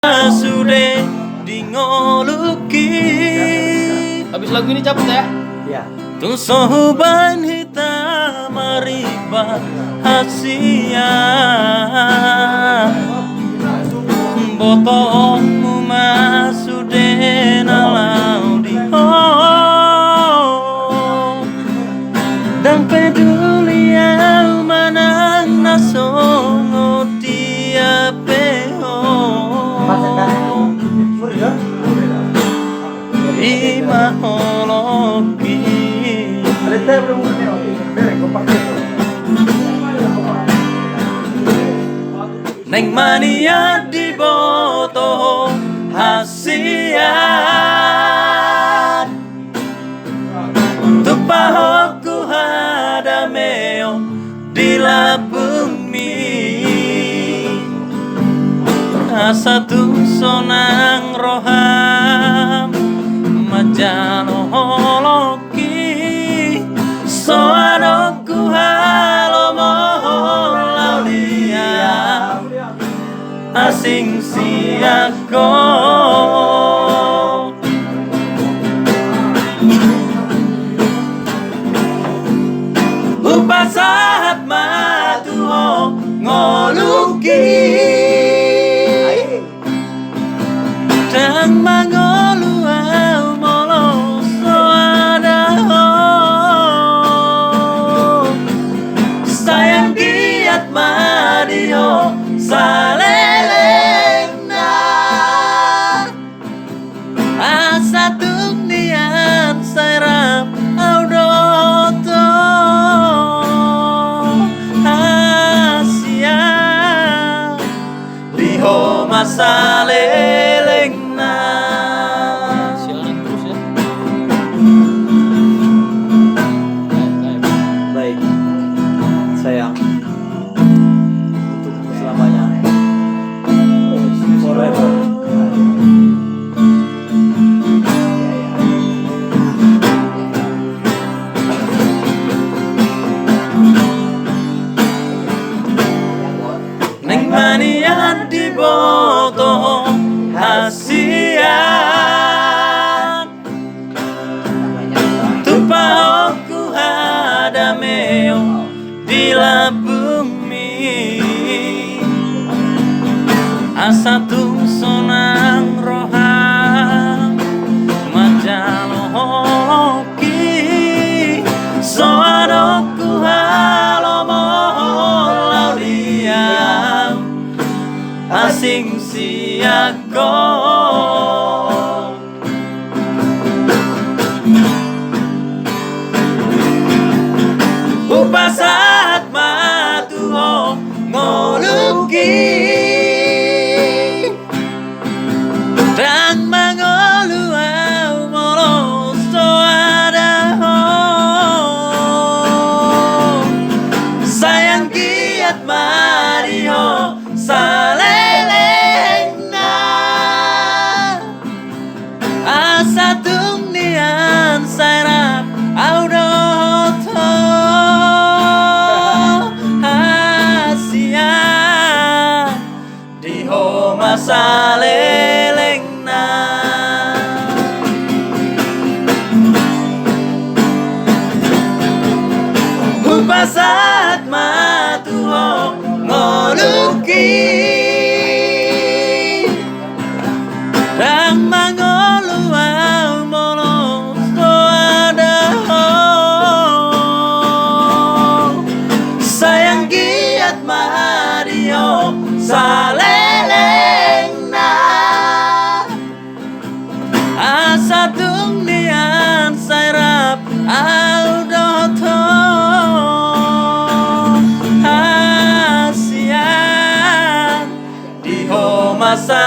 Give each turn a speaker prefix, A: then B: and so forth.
A: Sudah di ngoluki.
B: Habis lagu ini cabut ya?
C: Iya.
A: Tung soban hitam mariba hasia. Botolmu masude nalau di dan peduli yang manang nasongo dia peho. Ima holoki neng mania di boto hasiat tupahoku hadameo di la bumi asatu sonang roham majano holoki soadoku halomo laudia asing siako upasahat matuho ngoluki dan mangolu au molo soadaho sayang giat madio salelengna asa tunian sairap audoto asia diho masaleleng
B: Siaran terus ya.
C: Baik, sayang, untuk selamanya, forever.
A: neng mania di boto hasiat tupahoku hadameo di la bumi asatu sonang roham majalo holoki soadoku halomo laudia asing siako upasat matuho ngoluki dan mangolu au molo soadaho sayang giat mario salelengna asa tunian sairap audoto asia diho masalelengna upasat matuho ngoluki dan mangolu au molo soadaho sayang giat mario salelengna asa tunian sairap audoto asia diho masa